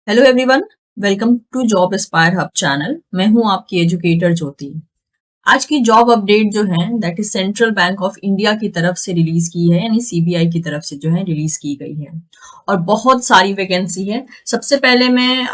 Hello everyone, welcome to Job Aspire Hub channel. मैं हूं आपकी एजुकेटर ज्योति। आज की जॉब अपडेट जो है that is central bank of India की तरफ से रिलीज की है, यानी सीबीआई की तरफ से जो है रिलीज की गई है और बहुत सारी वैकेंसी है। सबसे पहले मैं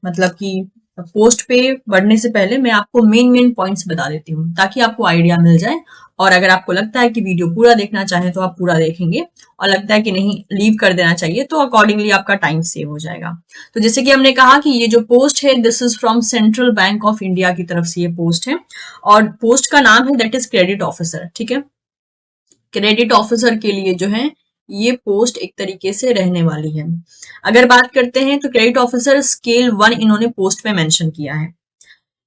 मतलब कि पोस्ट पे बढ़ने से पहले मैं आपको मेन मेन पॉइंट्स बता देती हूँ ताकि आपको आइडिया मिल जाए। और अगर आपको लगता है कि वीडियो पूरा देखना चाहें तो आप पूरा देखेंगे, और लगता है कि नहीं लीव कर देना चाहिए तो अकॉर्डिंगली आपका टाइम सेव हो जाएगा। तो जैसे कि हमने कहा कि ये जो पोस्ट है this is from central bank of India की तरफ से ये पोस्ट है, और पोस्ट का नाम है दैट इज क्रेडिट ऑफिसर। ठीक है, क्रेडिट ऑफिसर के लिए जो है ये पोस्ट एक तरीके से रहने वाली है। अगर बात करते हैं तो क्रेडिट ऑफिसर स्केल 1 इन्होंने पोस्ट में मेंशन किया है।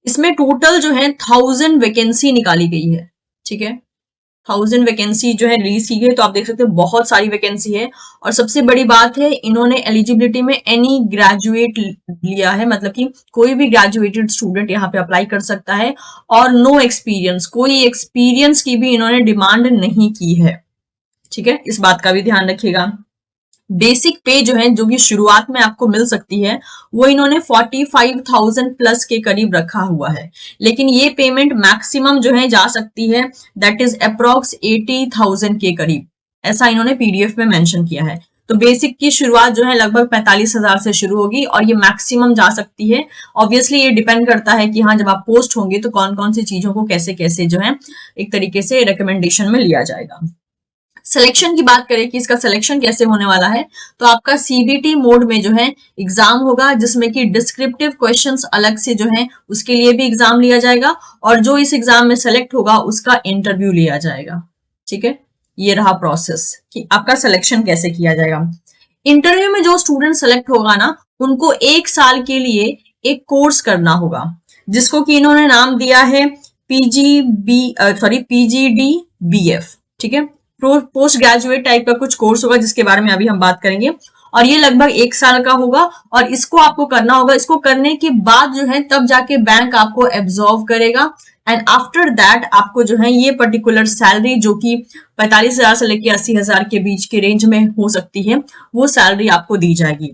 इसमें टोटल जो है 1000 वैकेंसी निकाली गई है। ठीक है, 1000 वैकेंसी जो है रिलीज की गई, तो आप देख सकते हैं बहुत सारी वैकेंसी है। और सबसे बड़ी बात है इन्होंने एलिजिबिलिटी में एनी ग्रेजुएट लिया है, मतलब कि कोई भी ग्रेजुएटेड स्टूडेंट यहाँ पे अप्लाई कर सकता है। और नो एक्सपीरियंस, कोई एक्सपीरियंस की भी इन्होंने डिमांड नहीं की है। ठीक है, इस बात का भी ध्यान रखिएगा। बेसिक पे जो है जो कि शुरुआत में आपको मिल सकती है वो इन्होंने 45,000 प्लस के करीब रखा हुआ है, लेकिन ये पेमेंट मैक्सिमम जो है जा सकती है दैट इज अप्रोक्स 80,000 के करीब, ऐसा इन्होंने पीडीएफ में मेंशन किया है। तो बेसिक की शुरुआत जो है लगभग 45,000 से शुरू होगी और ये मैक्सिमम जा सकती है। ऑब्वियसली ये डिपेंड करता है कि हाँ जब आप पोस्ट होंगे तो कौन कौन सी चीजों को कैसे कैसे जो है एक तरीके से रिकमेंडेशन में लिया जाएगा। सिलेक्शन की बात करें कि इसका सिलेक्शन कैसे होने वाला है, तो आपका सीबीटी मोड में जो है एग्जाम होगा, जिसमें कि डिस्क्रिप्टिव क्वेश्चंस अलग से जो है उसके लिए भी एग्जाम लिया जाएगा, और जो इस एग्जाम में सेलेक्ट होगा उसका इंटरव्यू लिया जाएगा। ठीक है, ये रहा प्रोसेस कि आपका सिलेक्शन कैसे किया जाएगा। इंटरव्यू में जो स्टूडेंट सेलेक्ट होगा ना, उनको 1 साल के लिए एक कोर्स करना होगा, जिसको कि इन्होंने नाम दिया है पीजीडीबीएफ। ठीक है, पोस्ट ग्रेजुएट टाइप का कुछ कोर्स होगा जिसके बारे में अभी हम बात करेंगे, और ये लगभग 1 साल का होगा। और इसको आपको करना होगा, इसको करने के बाद जो है तब जाके बैंक आपको एब्जॉर्व करेगा, एंड आफ्टर दैट आपको जो है ये पर्टिकुलर सैलरी जो कि 45,000 से लेकर 80,000 के बीच के रेंज में हो सकती है, वो सैलरी आपको दी जाएगी।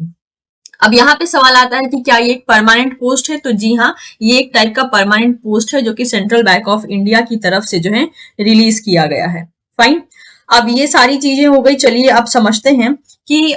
अब यहाँ पे सवाल आता है कि क्या ये एक परमानेंट पोस्ट है, तो जी हाँ, ये एक टाइप का परमानेंट पोस्ट है जो कि सेंट्रल बैंक ऑफ इंडिया की तरफ से जो है रिलीज किया गया है। फाइन, अब ये सारी चीजें हो गई। चलिए अब समझते हैं कि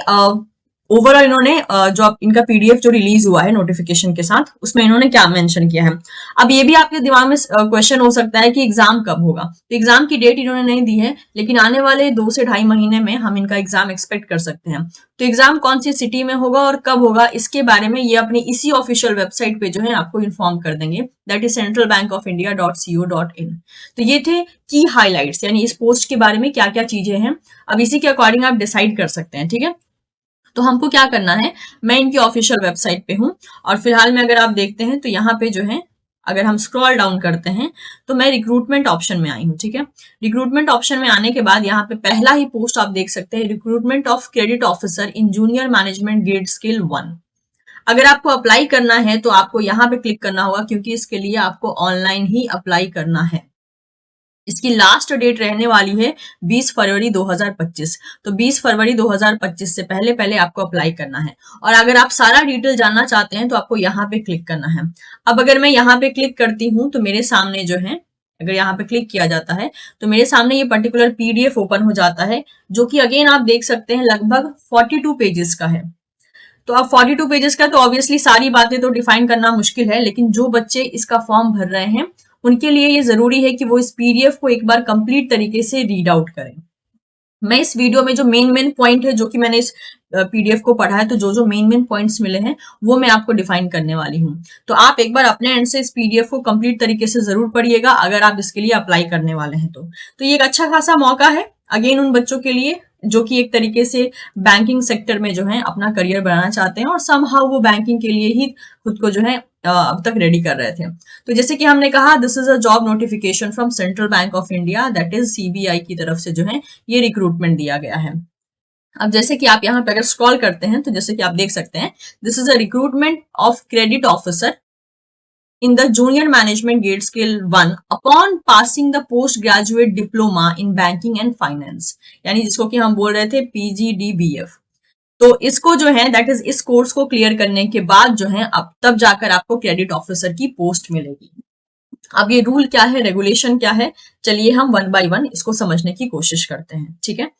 ओवरऑल इन्होंने जो इनका पीडीएफ जो रिलीज हुआ है नोटिफिकेशन के साथ, उसमें इन्होंने क्या मेंशन किया है। अब ये भी आपके दिमाग में क्वेश्चन हो सकता है कि एग्जाम कब होगा, तो एग्जाम की डेट इन्होंने नहीं दी है, लेकिन आने वाले 2 से ढाई महीने में हम इनका एग्जाम एक्सपेक्ट कर सकते हैं। तो एग्जाम कौन सी सिटी में होगा और कब होगा, इसके बारे में ये अपनी इसी ऑफिशियल वेबसाइट पे जो है आपको इन्फॉर्म कर देंगे, दैट इज centralbankofIndia.co.in। तो ये थे की हाईलाइट्स, यानी इस पोस्ट के बारे में क्या क्या चीजें हैं। अब इसी के अकॉर्डिंग आप डिसाइड कर सकते हैं। ठीक है, तो हमको क्या करना है, मैं इनकी ऑफिशियल वेबसाइट पे हूँ, और फिलहाल में अगर आप देखते हैं तो यहाँ पे जो है अगर हम स्क्रॉल डाउन करते हैं तो मैं रिक्रूटमेंट ऑप्शन में आई हूँ। ठीक है, रिक्रूटमेंट ऑप्शन में आने के बाद यहाँ पे पहला ही पोस्ट आप देख सकते हैं, recruitment of credit officer in junior management grade skill 1। अगर आपको अप्लाई करना है तो आपको यहाँ पे क्लिक करना होगा, क्योंकि इसके लिए आपको ऑनलाइन ही अप्लाई करना है। इसकी लास्ट डेट रहने वाली है 20 फरवरी 2025। तो 20 फरवरी 2025 से पहले पहले आपको अप्लाई करना है। और अगर आप सारा डिटेल जानना चाहते हैं तो आपको यहाँ पे क्लिक करना है। अब अगर मैं यहाँ पे क्लिक करती हूँ तो मेरे सामने जो है, अगर यहाँ पे क्लिक किया जाता है तो मेरे सामने ये पर्टिकुलर पीडीएफ ओपन हो जाता है, जो कि अगेन आप देख सकते हैं लगभग 42 पेजेस का है। तो अब 42 पेजेस का, तो ऑब्वियसली सारी बातें तो डिफाइन करना मुश्किल है, लेकिन जो बच्चे इसका फॉर्म भर रहे हैं उनके लिए ये जरूरी है कि वो इस पीडीएफ को एक बार कंप्लीट तरीके से रीड आउट करें। मैं इस वीडियो में जो मेन मेन पॉइंट है, जो कि मैंने इस पीडीएफ को पढ़ा है, तो जो जो मेन मेन पॉइंट्स मिले हैं वो मैं आपको डिफाइन करने वाली हूँ। तो आप एक बार अपने एंड से इस पीडीएफ को कंप्लीट तरीके से जरूर पढ़िएगा अगर आप इसके लिए अप्लाई करने वाले हैं तो ये एक अच्छा खासा मौका है अगेन उन बच्चों के लिए जो कि एक तरीके से बैंकिंग सेक्टर में जो है अपना करियर बनाना चाहते हैं, और समहाउ वो बैंकिंग के लिए ही खुद को जो है अब तक रेडी कर रहे थे। तो जैसे कि हमने कहा, this is a job notification from central bank of India, that is CBI की तरफ से जो है ये रिक्रूटमेंट दिया गया है। अब जैसे कि आप यहाँ पे अगर स्क्रॉल करते हैं तो जैसे कि आप देख सकते हैं, this is a recruitment of credit officer in the junior management grade scale 1 upon passing the postgraduate diploma in banking and finance, यानी जिसको कि हम बोल रहे थे पीजीडीबीएफ। तो इसको जो है दैट इज इस कोर्स को क्लियर करने के बाद जो है अब तब जाकर आपको क्रेडिट ऑफिसर की पोस्ट मिलेगी। अब ये रूल क्या है, रेगुलेशन क्या है, चलिए हम वन बाय वन इसको समझने की कोशिश करते हैं। ठीक है,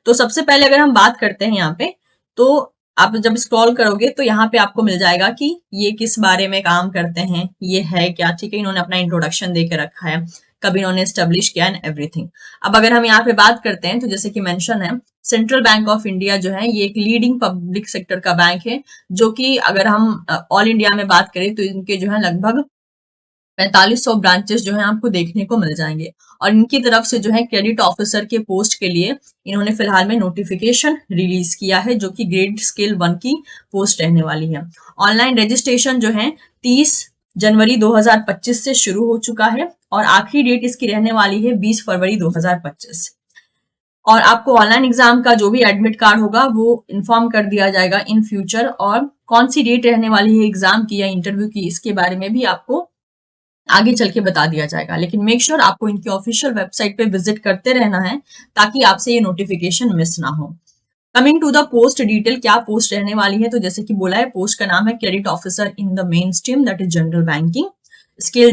तो सबसे पहले अगर हम बात करते हैं यहाँ पे, तो आप जब स्क्रॉल करोगे तो यहाँ पे आपको मिल जाएगा कि ये किस बारे में काम करते हैं, ये है क्या। ठीक है, इन्होंने अपना इंट्रोडक्शन दे के रखा है, कब इन्होंने स्टेब्लिश किया एंड एवरीथिंग। अब अगर हम यहाँ पे बात करते हैं तो जैसे कि मेंशन है, सेंट्रल बैंक ऑफ इंडिया जो है ये एक लीडिंग पब्लिक सेक्टर का बैंक है, जो कि अगर हम ऑल इंडिया में बात करें तो इनके जो है लगभग 4500 ब्रांचेस जो है आपको देखने को मिल जाएंगे। और इनकी तरफ से जो है क्रेडिट ऑफिसर के पोस्ट के लिए इन्होंने फिलहाल में नोटिफिकेशन रिलीज किया है, जो कि ग्रेड स्केल 1 की पोस्ट रहने वाली है। ऑनलाइन रजिस्ट्रेशन जो है 30 जनवरी 2025 से शुरू हो चुका है और आखिरी डेट इसकी रहने वाली है 20 फरवरी 2025। और आपको ऑनलाइन एग्जाम का जो भी एडमिट कार्ड होगा वो इन्फॉर्म कर दिया जाएगा इन फ्यूचर, और कौन सी डेट रहने वाली है एग्जाम की या इंटरव्यू की इसके बारे में भी आपको आगे चल के बता दिया जाएगा। लेकिन मेक श्योर आपको इनकी ऑफिशियल वेबसाइट पे विजिट करते रहना है ताकि आपसे ये नोटिफिकेशन मिस ना हो। Coming to the post detail, क्या पोस्ट रहने वाली है, तो जैसे कि बोला है पोस्ट का नाम है credit officer in the mainstream that is general banking. Scale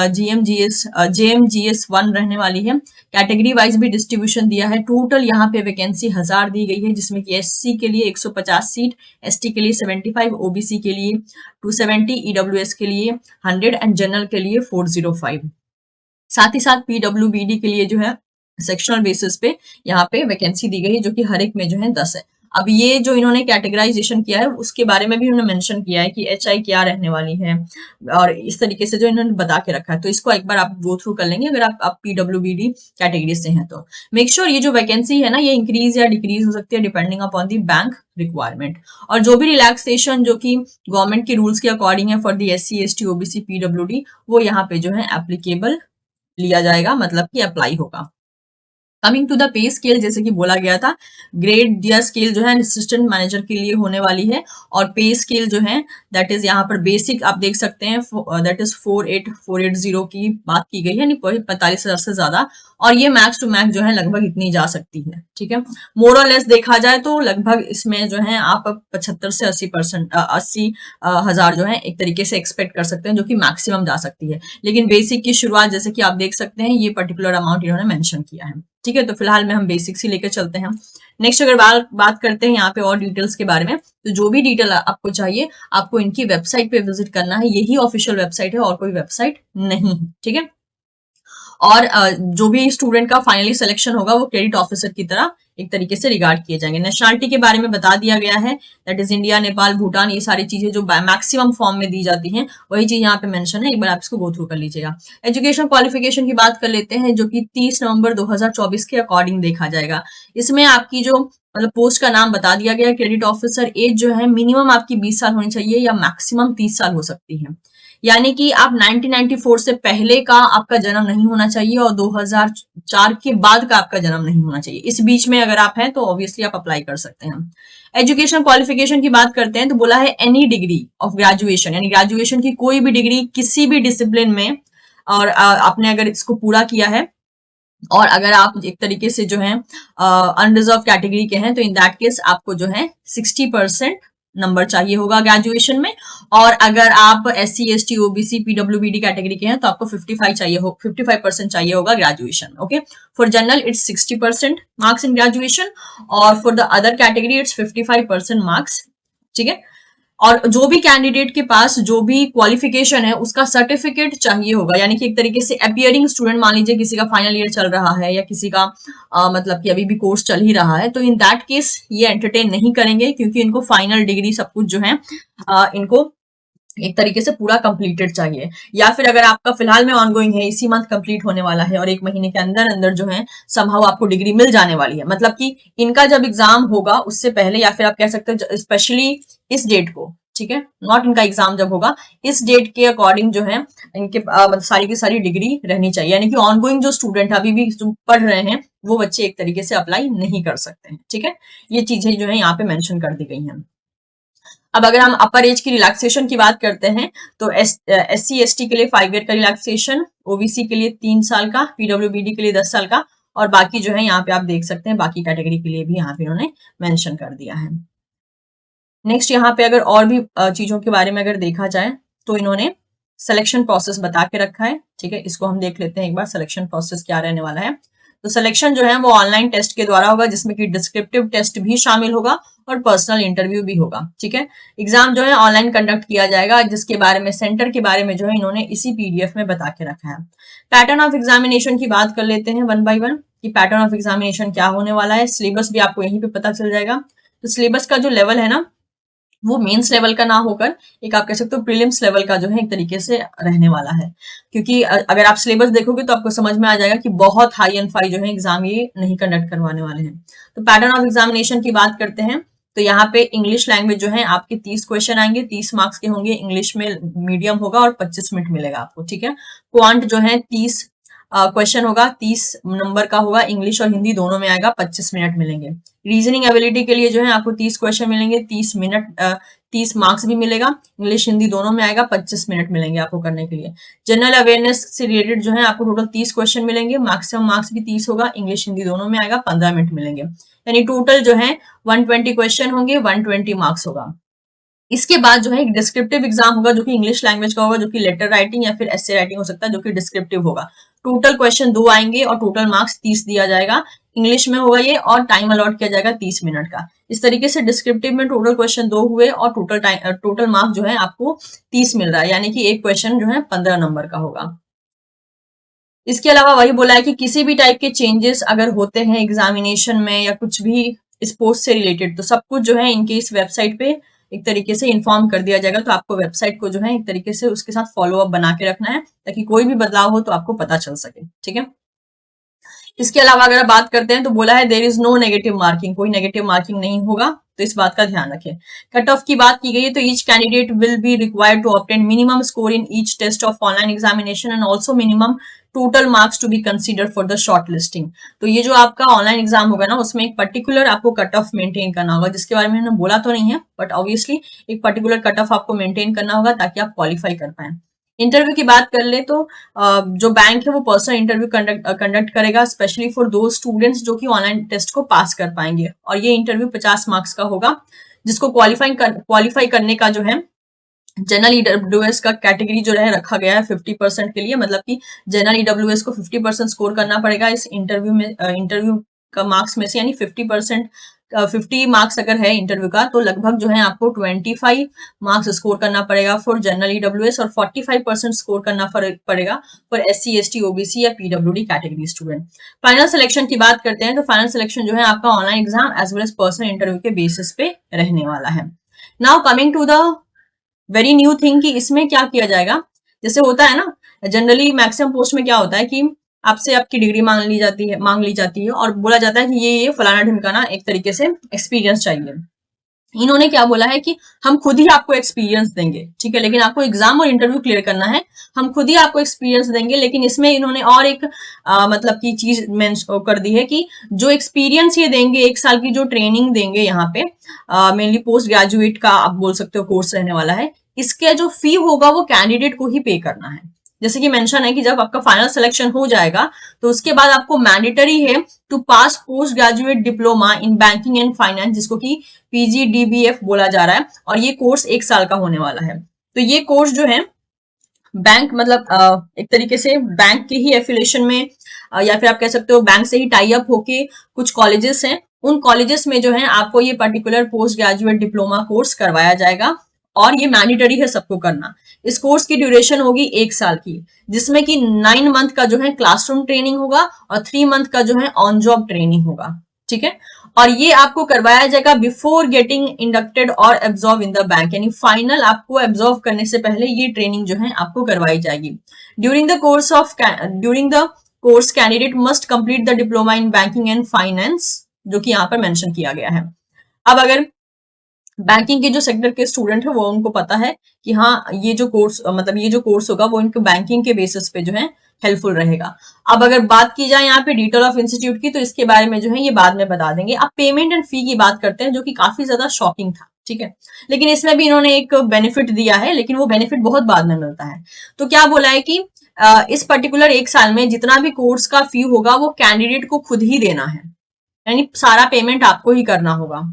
JMGS 1 रहने वाली है। कैटेगरी वाइज भी डिस्ट्रीब्यूशन दिया है। टोटल यहाँ पे वैकेंसी 1000 दी गई है, जिसमें कि एससी के लिए 150 सीट, एसटी के लिए 75, ओबीसी के लिए 270, ईडब्ल्यूएस के लिए 100 एंड जनरल के लिए 405। साथ ही साथ पीडब्ल्यूबीडी के लिए जो है सेक्शनल बेसिस पे यहाँ पे वैकेंसी दी गई है, जो कि हर एक में जो है 10 है। अब ये जो इन्होंने कैटेगराइजेशन किया है उसके बारे में भी उन्होंने मेंशन किया है कि एचआई क्या रहने वाली है, और इस तरीके से जो इन्होंने बता के रखा है। तो इसको एक बार आप गो थ्रू कर लेंगे अगर आप पीडब्ल्यूबीडी कैटेगरी से हैं तो। मेक श्योर ये जो वैकेंसी है ना ये इंक्रीज या डिक्रीज हो सकती है depending upon the bank requirement. और जो भी रिलैक्सेशन जो कि गवर्नमेंट के रूल्स के अकॉर्डिंग है for the SC ST OBC PWD, वो यहाँ पे जो है एप्लीकेबल लिया जाएगा, मतलब कि अप्लाई होगा। Coming to the pay scale, जैसे कि बोला गया था ग्रेड या स्केल जो है असिस्टेंट मैनेजर के लिए होने वाली है, और पे स्केल जो है दैट इज यहाँ पर बेसिक आप देख सकते हैं दैट इज 48480 की बात की गई है, यानी 45,000 से ज्यादा, और ये मैक्स टू मैक्स जो है लगभग इतनी जा सकती है। ठीक है, मोर और लेस देखा जाए तो लगभग इसमें जो है आप 75 से 80,000 जो है एक तरीके से एक्सपेक्ट कर सकते हैं, जो कि मैक्सिमम जा सकती है। लेकिन बेसिक की शुरुआत जैसे कि आप देख सकते हैं ये पर्टिकुलर अमाउंट इन्होंने मेंशन किया है। ठीक है, तो फिलहाल में हम बेसिक्स ही लेकर चलते हैं। नेक्स्ट अगर बात करते हैं यहाँ पे और डिटेल्स के बारे में, तो जो भी डिटेल आपको चाहिए आपको इनकी वेबसाइट पे विजिट करना है, यही ऑफिशियल वेबसाइट है और कोई वेबसाइट नहीं है। ठीक है, और जो भी स्टूडेंट का फाइनली सिलेक्शन होगा वो क्रेडिट ऑफिसर की तरह एक तरीके से रिगार्ड किए जाएंगे। नेशनलिटी के बारे में बता दिया गया है, that is India, Nepal, Bhutan, ये सारी चीजें जो मैक्सिमम फॉर्म में दी जाती हैं वही चीज यहाँ पे मेंशन है, एक बार आप इसको गो थ्रू कर लीजिएगा। एजुकेशन क्वालिफिकेशन की बात कर लेते हैं, जो कि 30 नवंबर 2024 के अकॉर्डिंग देखा जाएगा। इसमें आपकी जो मतलब पोस्ट का नाम बता दिया गया क्रेडिट ऑफिसर, एज जो है मिनिमम आपकी 20 साल होनी चाहिए या मैक्सिमम 30 साल हो सकती है। यानी कि आप 1994 से पहले का आपका जन्म नहीं होना चाहिए और 2004 के बाद का आपका जन्म नहीं होना चाहिए। इस बीच में अगर आप हैं तो ऑब्वियसली आप अप्लाई कर सकते हैं। एजुकेशन क्वालिफिकेशन की बात करते हैं तो बोला है एनी डिग्री ऑफ ग्रेजुएशन, यानी ग्रेजुएशन की कोई भी डिग्री किसी भी डिसिप्लिन में, और आपने अगर इसको पूरा किया है, और अगर आप एक तरीके से जो है अनरिजर्व कैटेगरी के हैं तो इन दैट केस आपको जो है 60% नंबर चाहिए होगा ग्रेजुएशन में, और अगर आप S C S T OBC PWBD category के हैं तो आपको 55% चाहिए होगा graduation. Okay, for general it's 60% marks in graduation, और for the other category it's 55% marks. ठीक है, और जो भी कैंडिडेट के पास जो भी क्वालिफिकेशन है उसका सर्टिफिकेट चाहिए होगा, यानी कि एक तरीके से अपियरिंग स्टूडेंट, मान लीजिए किसी का फाइनल ईयर चल रहा है या किसी का मतलब कि अभी भी कोर्स चल ही रहा है, तो इन दैट केस ये एंटरटेन नहीं करेंगे, क्योंकि इनको फाइनल डिग्री सब कुछ जो है इनको एक तरीके से पूरा कंप्लीटेड चाहिए। या फिर अगर आपका फिलहाल में ऑनगोइंग है, इसी मंथ कंप्लीट होने वाला है और 1 महीने के अंदर अंदर जो है समहाउ आपको डिग्री मिल जाने वाली है, मतलब कि इनका जब एग्जाम होगा उससे पहले, या फिर आप कह सकते हैं स्पेशली इस डेट को, ठीक है, नॉट इनका एग्जाम जब होगा, इस डेट के अकॉर्डिंग जो है इनके मतलब सारी की सारी डिग्री रहनी चाहिए, यानी कि ऑनगोइंग जो स्टूडेंट अभी भी पढ़ रहे हैं वो बच्चे एक तरीके से अप्लाई नहीं कर सकते हैं। ठीक है, ये चीजें जो है यहाँ पे मेंशन कर दी गई हैं। अब अगर हम अपर एज की रिलैक्सेशन की बात करते हैं तो SC ST के लिए 5 ईयर का रिलैक्सेशन, ओबीसी के लिए 3 साल का, पीडब्ल्यूबीडी के लिए 10 साल का, और बाकी जो है यहाँ पे आप देख सकते हैं बाकी कैटेगरी के लिए भी यहाँ पे उन्होंने मेंशन कर दिया है। नेक्स्ट यहाँ पे अगर और भी चीजों के बारे में अगर देखा जाए तो इन्होंने सिलेक्शन प्रोसेस बता के रखा है। ठीक है, इसको हम देख लेते हैं एक बार, सिलेक्शन प्रोसेस क्या रहने वाला है। तो सिलेक्शन जो है वो ऑनलाइन टेस्ट के द्वारा होगा, जिसमें कि डिस्क्रिप्टिव टेस्ट भी शामिल होगा और पर्सनल इंटरव्यू भी होगा। ठीक है, एग्जाम जो है ऑनलाइन कंडक्ट किया जाएगा, जिसके बारे में, सेंटर के बारे में जो है इन्होंने इसी पीडीएफ में बता के रखा है। पैटर्न ऑफ एग्जामिनेशन की बात कर लेते हैं वन बाय वन कि पैटर्न ऑफ एग्जामिनेशन क्या होने वाला है। सिलेबस भी आपको यहीं पे पता चल जाएगा। तो सिलेबस का जो लेवल है ना, वो मेंस लेवल का ना होकर एक आप कह सकते हो प्रीलिम्स लेवल का जो है एक तरीके से रहने वाला है। क्योंकि अगर आप सिलेबस देखोगे तो आपको समझ में आ जाएगा कि बहुत हाई एंड फाई जो है एग्जाम ये नहीं कंडक्ट करवाने वाले हैं। तो पैटर्न ऑफ एग्जामिनेशन की बात करते हैं तो यहाँ पे इंग्लिश लैंग्वेज जो है आपके 30 क्वेश्चन आएंगे, 30 मार्क्स के होंगे। इंग्लिश में मीडियम होगा और 25 मिनट मिलेगा आपको। ठीक है, क्वांट जो है 30 क्वेश्चन होगा, 30 नंबर का होगा। इंग्लिश और हिंदी दोनों में आएगा, 25 मिनट मिलेंगे। रीजनिंग एबिलिटी के लिए जो है आपको 30 क्वेश्चन मिलेंगे, 30 मिनट 30 मार्क्स भी मिलेगा। इंग्लिश हिंदी दोनों में आएगा, 25 मिनट मिलेंगे आपको करने के लिए। जनरल अवेयरनेस से रिलेटेड जो है आपको टोटल 30 क्वेश्चन मिलेंगे, मैक्सिमम मार्क्स भी 30 होगा। इंग्लिश हिंदी दोनों में आएगा, 15 मिनट मिलेंगे। यानी टोटल जो है 120 क्वेश्चन होंगे, 120 मार्क्स होगा। इसके बाद जो है एक डिस्क्रिप्टिव एग्जाम होगा, जो कि इंग्लिश लैंग्वेज का होगा, जो कि लेटर राइटिंग या फिर एसे राइटिंग हो सकता है, जो कि डिस्क्रिप्टिव होगा। टोटल क्वेश्चन 2 आएंगे और टोटल मार्क्स 30 दिया जाएगा। इंग्लिश में होगा ये और टाइम अलॉट किया जाएगा 30 मिनट का। इस तरीके से डिस्क्रिप्टिव में टोटल क्वेश्चन 2 हुए और टोटल मार्क्स जो है आपको 30 मिल रहा है, यानी कि एक क्वेश्चन जो है 15 नंबर का होगा। इसके अलावा वही बोला है कि किसी भी टाइप के चेंजेस अगर होते हैं एग्जामिनेशन में या कुछ भी स्पोर्ट्स से रिलेटेड, तो सब कुछ जो है इनके इस वेबसाइट पे एक तरीके से इन्फॉर्म कर दिया जाएगा। तो आपको वेबसाइट को जो है एक तरीके से उसके साथ फॉलो अप बना के रखना है, ताकि कोई भी बदलाव हो तो आपको पता चल सके। ठीक है, इसके अलावा अगर आप बात करते हैं तो बोला है there is no negative marking, कोई नेगेटिव मार्किंग नहीं होगा, तो इस बात का ध्यान रखें। कट ऑफ की बात की गई है तो each candidate will be required to obtain minimum score in each test of online examination and also minimum total marks to be consider for the short listing. तो ये जो आपका ऑनलाइन एग्जाम होगा ना, उसमें एक पर्टिकुलर आपको कट ऑफ मेंटेन करना होगा, जिसके बारे में हमने बोला तो नहीं है, बट ऑब्वियसली एक पर्टिकुलर कट ऑफ आपको मेंटेन करना होगा ताकि आप क्वालिफाई कर पाए। इंटरव्यू की बात कर ले तो जो बैंक है वो पर्सनल इंटरव्यू कंडक्ट करेगा, स्पेशली फॉर दो स्टूडेंट्स जो कि ऑनलाइन टेस्ट को पास कर पाएंगे। और ये इंटरव्यू 50 मार्क्स का होगा, जिसको क्वालिफाई करने का जो है जनरल ईडब्ल्यूएस का कैटेगरी जो है रखा गया है 50% के लिए, मतलब कि जनरल ईडब्ल्यूएस को 50% स्कोर करना पड़ेगा इस इंटरव्यू में, इंटरव्यू का मार्क्स में से, यानी 50% 50 मार्क्स अगर है इंटरव्यू का, तो लगभग जो है आपको 25 मार्क्स स्कोर करना पड़ेगा फॉर जनरल ईडब्ल्यूएस और 45% स्कोर करना पड़ेगा फॉर एससी एसटी ओबीसी या PWD category student. Final selection की बात करते हैं तो फाइनल सिलेक्शन जो है आपका online exam as well as personal interview के बेसिस पे रहने वाला है। Now coming to the very new thing कि इसमें क्या किया जाएगा। जैसे होता है ना जनरली मैक्सिमम पोस्ट में क्या होता है कि आपसे आपकी डिग्री मांग ली जाती है और बोला जाता है कि ये फलाना ढिमकाना एक तरीके से एक्सपीरियंस चाहिए। इन्होंने क्या बोला है कि हम खुद ही आपको एक्सपीरियंस देंगे, ठीक है, लेकिन आपको एग्जाम और इंटरव्यू क्लियर करना है, हम खुद ही आपको एक्सपीरियंस देंगे। लेकिन इसमें इन्होंने और एक मतलब की चीज कर दी है कि जो एक्सपीरियंस ये देंगे, 1 साल की जो ट्रेनिंग देंगे यहाँ पे, मेनली पोस्ट ग्रेजुएट का आप बोल सकते हो कोर्स रहने वाला है, इसका जो फी होगा वो कैंडिडेट को ही पे करना है। जैसे कि मेंशन है कि जब आपका फाइनल सिलेक्शन हो जाएगा तो उसके बाद आपको मैंडेटरी है to pass post graduate diploma in banking and finance, जिसको कि पीजीडीबीएफ बोला जा रहा है, और ये कोर्स 1 साल का होने वाला है। तो ये कोर्स जो है बैंक मतलब एक तरीके से बैंक के ही एफिलिएशन में या फिर आप कह सकते हो बैंक से ही टाई अप होके कुछ कॉलेजेस हैं, उन कॉलेजेस में जो है आपको ये particular post graduate diploma course करवाया जाएगा और ये मैंडेटरी है सबको करना। इस कोर्स की ड्यूरेशन होगी 1 साल की, जिसमें कि 9 मंथ का जो है क्लासरूम ट्रेनिंग होगा और 3 मंथ का जो है ऑन जॉब ट्रेनिंग होगा। ठीक है, और ये आपको करवाया जाएगा बिफोर गेटिंग इंडक्टेड और एब्जॉर्व इन द बैंक, यानी फाइनल आपको एब्जॉर्व करने से पहले ये ट्रेनिंग जो है आपको करवाई जाएगी। During the course candidate must complete the diploma in banking and finance, जो कि यहाँ पर मेंशन किया गया है। अब अगर बैंकिंग के जो सेक्टर के स्टूडेंट है वो उनको पता है कि हाँ ये जो कोर्स होगा वो इनको बैंकिंग के बेसिस पे जो है हेल्पफुल रहेगा। अब अगर बात की जाए यहाँ पे डिटेल ऑफ इंस्टीट्यूट की, तो इसके बारे में जो है ये बाद में बता देंगे। अब पेमेंट एंड फी की बात करते हैं, जो कि काफी ज्यादा शॉकिंग था। ठीक है, लेकिन इसमें भी इन्होंने एक बेनिफिट दिया है, लेकिन वो बेनिफिट बहुत बाद में मिलता है। तो क्या बोला है कि इस पर्टिकुलर 1 साल में जितना भी कोर्स का फी होगा वो कैंडिडेट को खुद ही देना है, यानी सारा पेमेंट आपको ही करना होगा।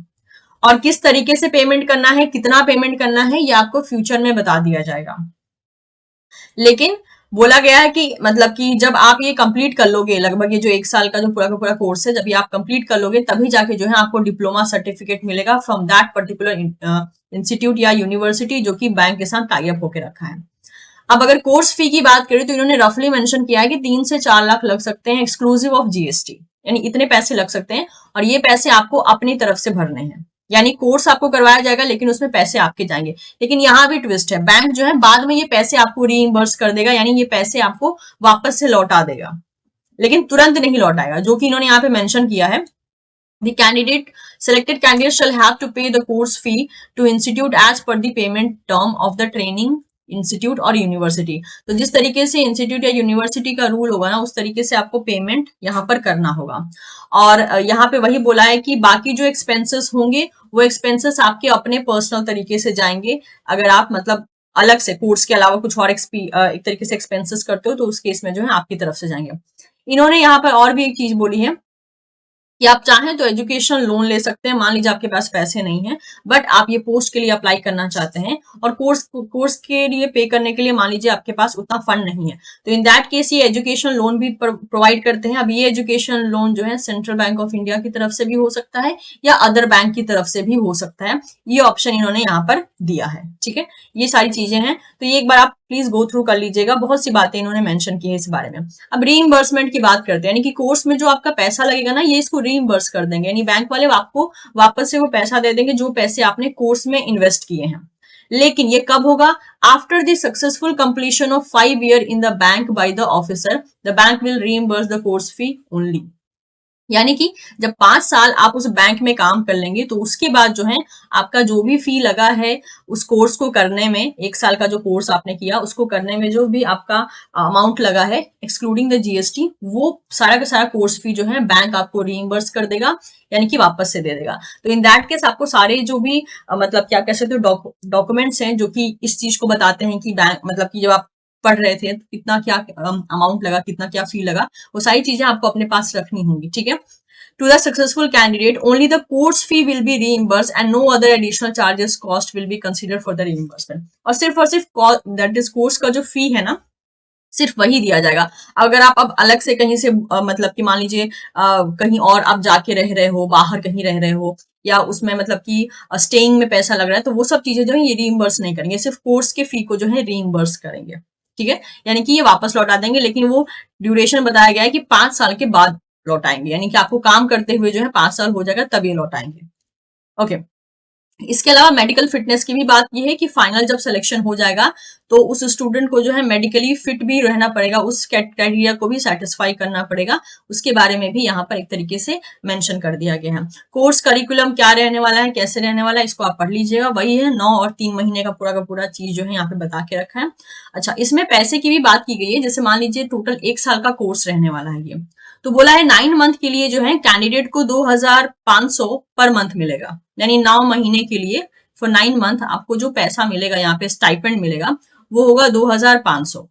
और किस तरीके से पेमेंट करना है, कितना पेमेंट करना है, ये आपको फ्यूचर में बता दिया जाएगा। लेकिन बोला गया है कि मतलब कि जब आप ये कंप्लीट कर लोगे, लगभग ये जो 1 साल का जो पूरा का पूरा कोर्स है, जब ये आप कंप्लीट कर लोगे तभी जाके जो है आपको डिप्लोमा सर्टिफिकेट मिलेगा फ्रॉम दैट पर्टिकुलर इंस्टीट्यूट या यूनिवर्सिटी जो कि बैंक के साथ टाई अप होकर रखा है। अब अगर कोर्स फी की बात करें तो इन्होंने रफली मेंशन किया है कि 3 से 4 लाख लग सकते हैं एक्सक्लूसिव ऑफ जीएसटी, यानी इतने पैसे लग सकते हैं और ये पैसे आपको अपनी तरफ से भरने हैं। यानी कोर्स आपको करवाया जाएगा लेकिन उसमें पैसे आपके जाएंगे। लेकिन यहाँ भी ट्विस्ट है, बैंक जो है बाद में ये पैसे आपको रीइंबर्स कर देगा, यानी ये पैसे आपको वापस से लौटा देगा, लेकिन तुरंत नहीं लौटाएगा, जो कि इन्होंने यहाँ पे मेंशन किया है। The selected candidate shall have to pay the course fee to institute as per the payment term of the training institute और यूनिवर्सिटी। तो जिस तरीके से इंस्टीट्यूट या यूनिवर्सिटी का रूल होगा ना, उस तरीके से आपको पेमेंट यहाँ पर करना होगा। और यहाँ पे वही बोला है कि बाकी जो एक्सपेंसेस होंगे वो एक्सपेंसेस आपके अपने पर्सनल तरीके से जाएंगे। अगर आप मतलब अलग से कोर्स के अलावा कुछ और एक तरीके से एक्सपेंसेस करते हो तो उस केस में जो है आपकी तरफ से जाएंगे। इन्होंने यहाँ पर और भी एक चीज बोली है कि आप चाहें तो एजुकेशन लोन ले सकते हैं। मान लीजिए आपके पास पैसे नहीं है बट आप ये पोस्ट के लिए अप्लाई करना चाहते हैं और कोर्स के लिए पे करने के लिए मान लीजिए आपके पास उतना फंड नहीं है, तो इन दैट केस ये एजुकेशन लोन भी प्रोवाइड करते हैं। अब ये एजुकेशन लोन जो है सेंट्रल बैंक ऑफ इंडिया की तरफ से भी हो सकता है या अदर बैंक की तरफ से भी हो सकता है, ये ऑप्शन इन्होंने यहाँ पर दिया है। ठीक है, ये सारी चीजें हैं, तो ये एक बार आप प्लीज गो थ्रू कर लीजिएगा, बहुत सी बातें इन्होंने मेंशन की है इस बारे में। अब रीइंबर्समेंट की बात करते हैं, यानी कि कोर्स में जो आपका पैसा लगेगा ना, ये इसको रीइंबर्स कर देंगे, यानी बैंक वाले आपको वापस से वो पैसा दे देंगे जो पैसे आपने कोर्स में इन्वेस्ट किए हैं। लेकिन ये कब होगा? After the successful completion of 5 year in the bank by the officer, the bank will reimburse the course fee only. यानी कि जब 5 साल आप उस बैंक में काम कर लेंगे तो उसके बाद जो है आपका जो भी फी लगा है उस कोर्स को करने में, 1 साल का जो कोर्स आपने किया उसको करने में जो भी आपका अमाउंट लगा है एक्सक्लूडिंग द जीएसटी, वो सारा का सारा कोर्स फी जो है बैंक आपको रीइंबर्स कर देगा, यानी कि वापस से दे देगा। तो इन दैट केस आपको सारे जो भी मतलब क्या कह सकते हो डॉक्यूमेंट्स हैं जो कि इस चीज को बताते हैं कि बैंक मतलब कि जब आप पढ़ रहे थे कितना क्या अमाउंट लगा, कितना क्या फी लगा, वो सारी चीजें आपको अपने पास रखनी होंगी। ठीक है, to the successful candidate only the course fee will be reimbursed and no other additional charges cost will be considered for the reimbursement। और सिर्फ दैट इज कोर्स का जो फी है ना, सिर्फ वही दिया जाएगा। अगर आप अब अलग से कहीं से मतलब कि मान लीजिए कहीं और आप जाके रह रहे हो, बाहर कहीं रह रहे हो, या उसमें मतलब कि स्टेइंग में पैसा लग रहा है, तो वो सब चीजें जो है ये रीइंबर्स नहीं करेंगे, सिर्फ कोर्स के फी को जो है रीइंबर्स करेंगे। ठीक है, यानी कि ये वापस लौटा देंगे, लेकिन वो ड्यूरेशन बताया गया है कि 5 साल के बाद लौटाएंगे, यानी कि आपको काम करते हुए जो है 5 साल हो जाएगा तब ये लौटाएंगे। ओके, इसके अलावा मेडिकल फिटनेस की भी बात की है कि फाइनल जब सिलेक्शन हो जाएगा तो उस स्टूडेंट को जो है मेडिकली फिट भी रहना पड़ेगा, उस क्राइटेरिया को भी सेटिस्फाई करना पड़ेगा, उसके बारे में भी यहाँ पर एक तरीके से मेंशन कर दिया गया है। कोर्स करिकुलम क्या रहने वाला है, कैसे रहने वाला है, इसको आप पढ़ लीजिएगा, वही है 9 और 3 महीने का पूरा चीज जो है यहाँ पे बता के रखा है। अच्छा, इसमें पैसे की भी बात की गई है, जैसे मान लीजिए टोटल 1 साल का कोर्स रहने वाला है ये, तो बोला है 9 मंथ के लिए जो है कैंडिडेट को 2500 पर मंथ मिलेगा, यानी 9 महीने के लिए फॉर 9 मंथ आपको जो पैसा मिलेगा यहाँ पे स्टाइपेंड मिलेगा वो होगा 2500।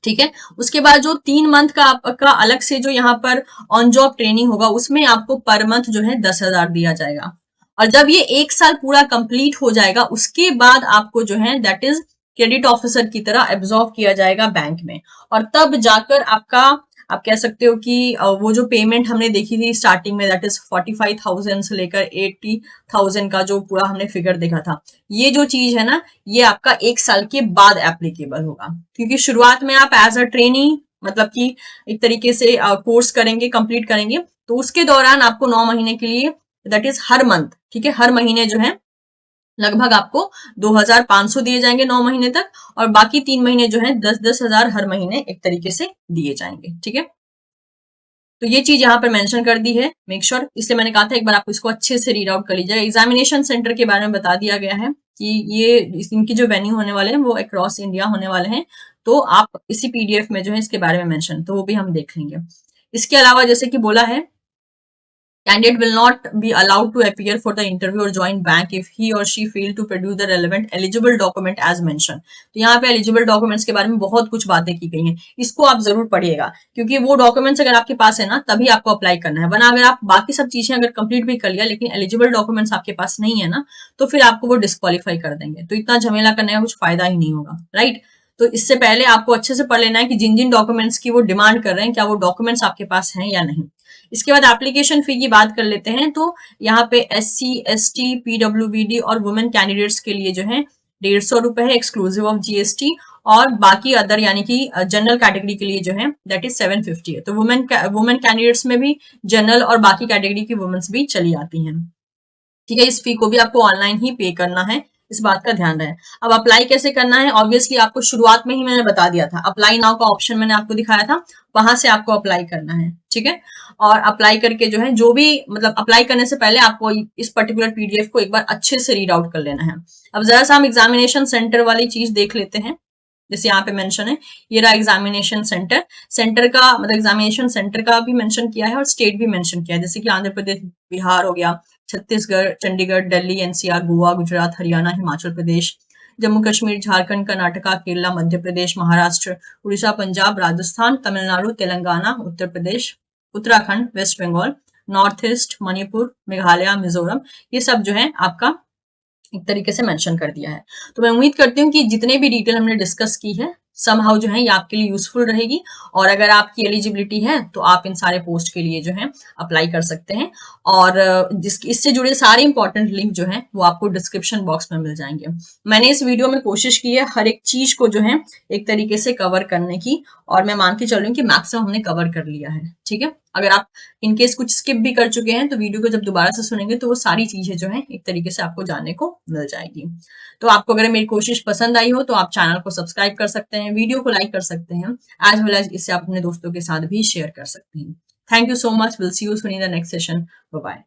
ठीक है, उसके बाद जो 3 मंथ का आपका अलग से जो यहाँ पर ऑन जॉब ट्रेनिंग होगा उसमें आपको पर मंथ जो है 10,000 दिया जाएगा। और जब ये 1 साल पूरा कंप्लीट हो जाएगा उसके बाद आपको जो है दैट इज क्रेडिट ऑफिसर की तरह एब्जॉर्व किया जाएगा बैंक में, और तब जाकर आपका आप कह सकते हो कि वो जो पेमेंट हमने देखी थी स्टार्टिंग में दैट इज 45,000 से लेकर 80,000 का जो पूरा हमने फिगर देखा था, ये जो चीज है ना ये आपका 1 साल के बाद एप्लीकेबल होगा, क्योंकि शुरुआत में आप एज अ ट्रेनी मतलब कि एक तरीके से कोर्स करेंगे, कंप्लीट करेंगे, तो उसके दौरान आपको 9 महीने के लिए दैट इज हर मंथ, ठीक है, हर महीने जो है लगभग आपको 2500 दिए जाएंगे 9 महीने तक, और बाकी 3 महीने जो है 10-10 हजार हर महीने एक तरीके से दिए जाएंगे। ठीक है, तो ये चीज यहाँ पर मेंशन कर दी है, मेक श्योर, इसलिए मैंने कहा था एक बार आप इसको अच्छे से रीड आउट कर लीजिएगा। एग्जामिनेशन सेंटर के बारे में बता दिया गया है कि ये इनकी जो वेन्यू होने वाले हैं वो अक्रॉस इंडिया होने वाले हैं, तो आप इसी पीडीएफ में जो है इसके बारे में मेंशन, तो वो भी हम देख लेंगे। इसके अलावा जैसे कि बोला है Candidate will not be allowed to appear for the interview or join bank if he or she fail to produce the relevant eligible document as mentioned. तो यहाँ पे eligible documents के बारे में बहुत कुछ बातें की गई हैं, इसको आप जरूर पढ़िएगा, क्योंकि वो डॉक्यूमेंट्स अगर आपके पास है ना तभी आपको अप्लाई करना है, वरना अगर आप बाकी सब चीजें अगर कंप्लीट भी कर लिया लेकिन एलिजिबल डॉक्यूमेंट्स आपके पास नहीं है ना, तो फिर आपको वो डिस्क्वालीफाई कर देंगे, तो इतना झमेला करने का कुछ फायदा ही नहीं होगा, राइट। तो इससे पहले आपको अच्छे से पढ़ लेना है कि जिन जिन डॉक्यूमेंट्स की वो डिमांड कर रहे हैं क्या वो डॉक्यूमेंट्स आपके पास हैं या नहीं। इसके बाद एप्लीकेशन फी की बात कर लेते हैं, तो यहाँ पे SC ST PWBD और वुमेन कैंडिडेट्स के लिए जो है 150 रुपए है एक्सक्लूसिव ऑफ GST, और बाकी अदर यानी कि जनरल कैटेगरी के लिए जो है दैट इज 750 है। तो वुमेन कैंडिडेट्स में भी जनरल और बाकी कैटेगरी की वुमेन्स भी चली आती हैं, ठीक है। इस फी को भी आपको ऑनलाइन ही पे करना है, इस बात का ध्यान रहे। अब अप्लाई कैसे करना है, ऑब्वियसली आपको शुरुआत में ही मैंने बता दिया था, अप्लाई नाउ का ऑप्शन मैंने आपको दिखाया था, वहां से आपको अप्लाई करना है, ठीक है। और अप्लाई करके जो है जो भी मतलब अप्लाई करने से पहले आपको इस पर्टिकुलर PDF को एक बार अच्छे से रीड आउट कर लेना है। अब जरा सा हम एग्जामिनेशन सेंटर वाली चीज देख लेते हैं, जैसे यहाँ पे मेंशन है, ये रहा एग्जामिनेशन सेंटर, सेंटर का मतलब एग्जामिनेशन सेंटर का भी मेंशन किया है और स्टेट भी मेंशन किया है, जैसे कि आंध्र प्रदेश, बिहार हो गया, Chhattisgarh, Chandigarh, Delhi, NCR, Goa, Gujarat, Haryana, Himachal Pradesh, Jammu Kashmir, Jharkhand, Karnataka, Kerala, Madhya Pradesh, Maharashtra, Orissa, Punjab, Rajasthan, Tamil Nadu, Telangana, Uttar Pradesh, Uttarakhand, west Bengal, north east, Manipur, Meghalaya, Mizoram, ये सब जो है आपका एक तरीके से मेंशन कर दिया है। तो मैं उम्मीद करती हूँ कि जितने भी डिटेल हमने डिस्कस की है समहाउ जो है ये आपके लिए यूजफुल रहेगी, और अगर आपकी एलिजिबिलिटी है तो आप इन सारे पोस्ट के लिए जो है अप्लाई कर सकते हैं, और इससे जुड़े सारे इंपॉर्टेंट लिंक जो है वो आपको डिस्क्रिप्शन बॉक्स में मिल जाएंगे। मैंने इस वीडियो में कोशिश की है हर एक चीज को जो है एक तरीके से कवर करने की, और मैं मान के चल रही हूँ कि मैक्सिमम हमने कवर कर लिया है, ठीक है। अगर आप इनकेस कुछ स्किप भी कर चुके हैं तो वीडियो को जब दोबारा से सुनेंगे तो वो सारी चीजें जो है एक तरीके से आपको जानने को मिल जाएगी। तो आपको अगर मेरी कोशिश पसंद आई हो तो आप चैनल को सब्सक्राइब कर सकते हैं, वीडियो को लाइक कर सकते हैं, एज वेल एज इसे आप अपने दोस्तों के साथ भी शेयर कर सकते हैं। Thank you so much, will see you soon in the next session, bye bye.